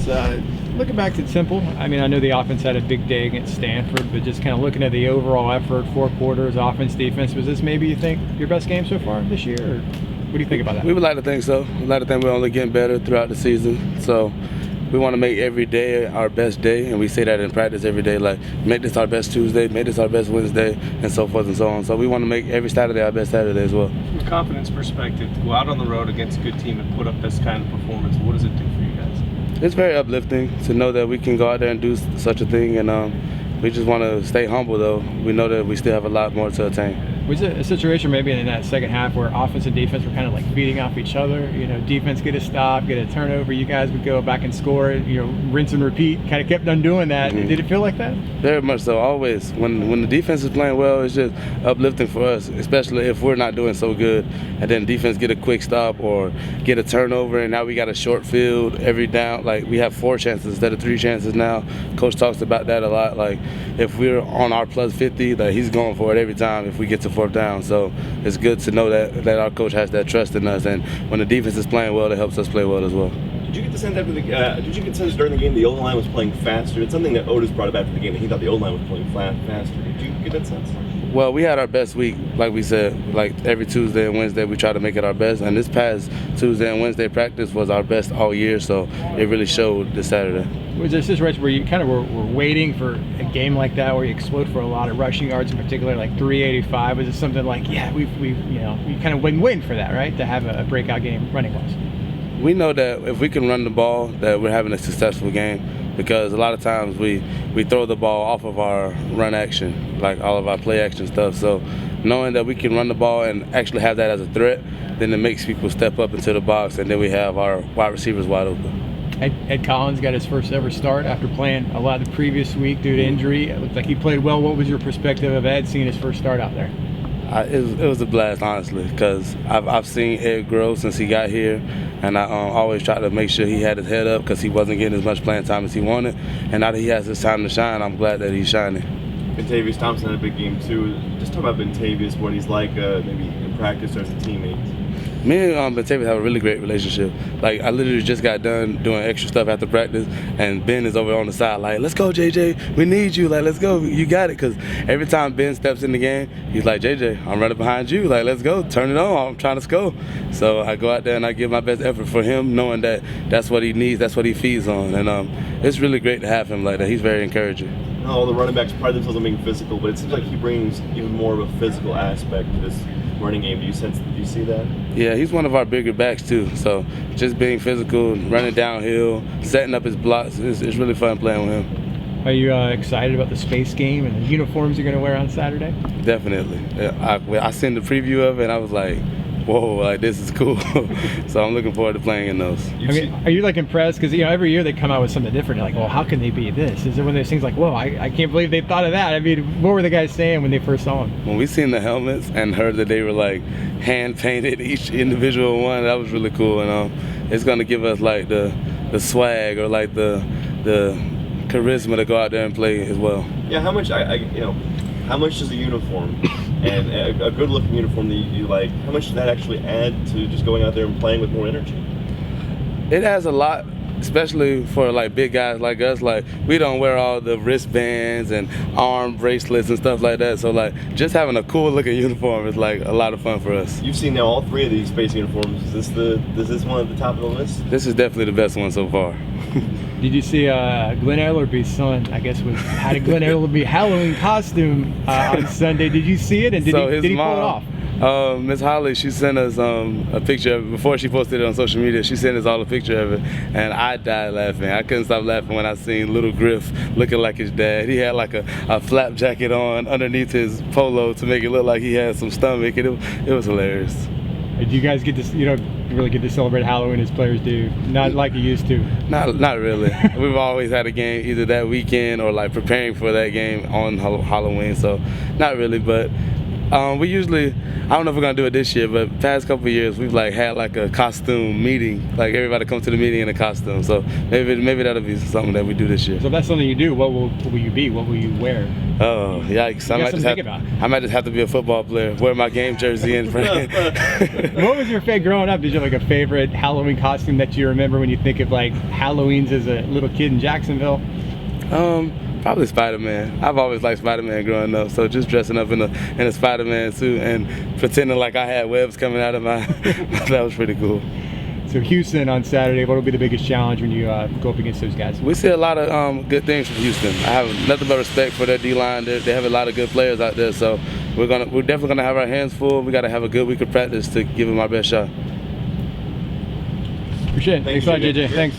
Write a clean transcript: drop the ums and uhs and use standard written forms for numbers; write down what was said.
Looking back to Temple, I mean, I know the offense had a big day against Stanford, but just kind of looking at the overall effort, 4 quarters, offense, defense, was this maybe, you think, your best game so far this year? Or what do you think about that? We would like to think so. We would like to think we're only getting better throughout the season. So we want to make every day our best day, and we say that in practice every day, like make this our best Tuesday, make this our best Wednesday, and so forth and so on. So we want to make every Saturday our best Saturday as well. From a confidence perspective, to go out on the road against a good team and put up this kind of performance, what does it do for you guys? It's very uplifting to know that we can go out there and do such a thing, and we just want to stay humble, though. We know that we still have a lot more to attain. Was it a situation maybe in that second half where offense and defense were kind of like feeding off each other? You know, defense get a stop, get a turnover, you guys would go back and score, you know, rinse and repeat, kind of kept on doing that. Mm-hmm. Did it feel like that? Very much so, always. When the defense is playing well, it's just uplifting for us, especially if we're not doing so good, and then defense get a quick stop or get a turnover, and now we got a short field every down. Like, we have 4 chances instead of 3 chances now. Coach talks about that a lot. Like, if we're on our plus 50, like, he's going for it every time if we get to 4th down. So it's good to know that our coach has that trust in us, and when the defense is playing well, it helps us play well as well. Did you get the sense after did you get the sense during the game the O-line was playing faster? It's something that Otis brought up after the game, that he thought the O-line was playing faster. Did you get that sense? Well, we had our best week, like we said. Like every Tuesday and Wednesday, we try to make it our best. And this past Tuesday and Wednesday practice was our best all year, so it really showed this Saturday. Was there a situation where you kind of were waiting for a game like that, where you explode for a lot of rushing yards, in particular, like 385? Was it something like, yeah, we kind of been waiting for that, right, to have a breakout game running-wise? We know that if we can run the ball, that we're having a successful game, because a lot of times we throw the ball off of our run action, like all of our play action stuff. So knowing that we can run the ball and actually have that as a threat, then it makes people step up into the box, and then we have our wide receivers wide open. Ed Collins got his first ever start after playing a lot the previous week due to injury. It looked like he played well. What was your perspective of Ed seeing his first start out there? It was a blast, honestly, because I've seen Ed grow since he got here, and I always try to make sure he had his head up because he wasn't getting as much playing time as he wanted. And now that he has his time to shine, I'm glad that he's shining. Bentavious Thompson had a big game too. Just talk about Bentavious, what he's like maybe in practice or as a teammate. Me and Bentavious have a really great relationship. Like, I literally just got done doing extra stuff after practice, and Ben is over on the side like, let's go, JJ, we need you, like, let's go, you got it. Because every time Ben steps in the game, he's like, JJ, I'm running behind you, like, let's go, turn it on, I'm trying to score. So I go out there and I give my best effort for him, knowing that that's what he needs, that's what he feeds on. And it's really great to have him like that. He's very encouraging. All the running backs pride themselves on being physical, but it seems like he brings even more of a physical aspect to this running game. Do you see that? Yeah, he's one of our bigger backs too. So just being physical, running downhill, setting up his blocks, it's really fun playing with him. Are you excited about the space game and the uniforms you're going to wear on Saturday? Definitely. I seen the preview of it and I was like, whoa, like, this is cool. So I'm looking forward to playing in those. I mean, are you like impressed? Because, you know, every year they come out with something different. You're like, well, how can they be this? Is it one of those things like, whoa, I can't believe they thought of that? I mean, what were the guys saying when they first saw them? When we seen the helmets and heard that they were like hand painted, each individual one, that was really cool. And it's gonna give us like the swag or like the charisma to go out there and play as well. Yeah, how much how much does a uniform and a good-looking uniform that you like, how much does that actually add to just going out there and playing with more energy? It adds a lot, especially for like big guys like us. Like, we don't wear all the wristbands and arm bracelets and stuff like that. So like, just having a cool-looking uniform is like a lot of fun for us. You've seen now all 3 of these space uniforms. Is this one at the top of the list? This is definitely the best one so far. Did you see Glenn Ellerby's son, I guess, had a Glenn Ellerby Halloween costume on Sunday? Did you see it, and did he pull it off? Miss Holly, she sent us a picture of it before she posted it on social media. She sent us all a picture of it, and I died laughing. I couldn't stop laughing when I seen little Griff looking like his dad. He had like a flap jacket on underneath his polo to make it look like he had some stomach, and it was hilarious. Did you guys get to, you don't really get to celebrate Halloween as players do? Not like you used to? Not really. We've always had a game either that weekend or like preparing for that game on Halloween, so not really, but We usually, I don't know if we're gonna do it this year, but past couple of years we've like had like a costume meeting, like everybody come to the meeting in a costume. So maybe that'll be something that we do this year. So if that's something you do, what will you be? What will you wear? Oh, yikes! I might just have to be a football player. Wear my game jersey in front. What was your favorite growing up? Did you have like a favorite Halloween costume that you remember when you think of like Halloweens as a little kid in Jacksonville? Probably Spider-Man. I've always liked Spider-Man growing up, so just dressing up in a Spider-Man suit and pretending like I had webs coming out of my that was pretty cool. So Houston on Saturday, what will be the biggest challenge when you go up against those guys? We see a lot of good things from Houston. I have nothing but respect for their D-line. They have a lot of good players out there, so we're definitely gonna have our hands full. We got to have a good week of practice to give them our best shot. Appreciate it. Thanks a lot, JJ. Thanks.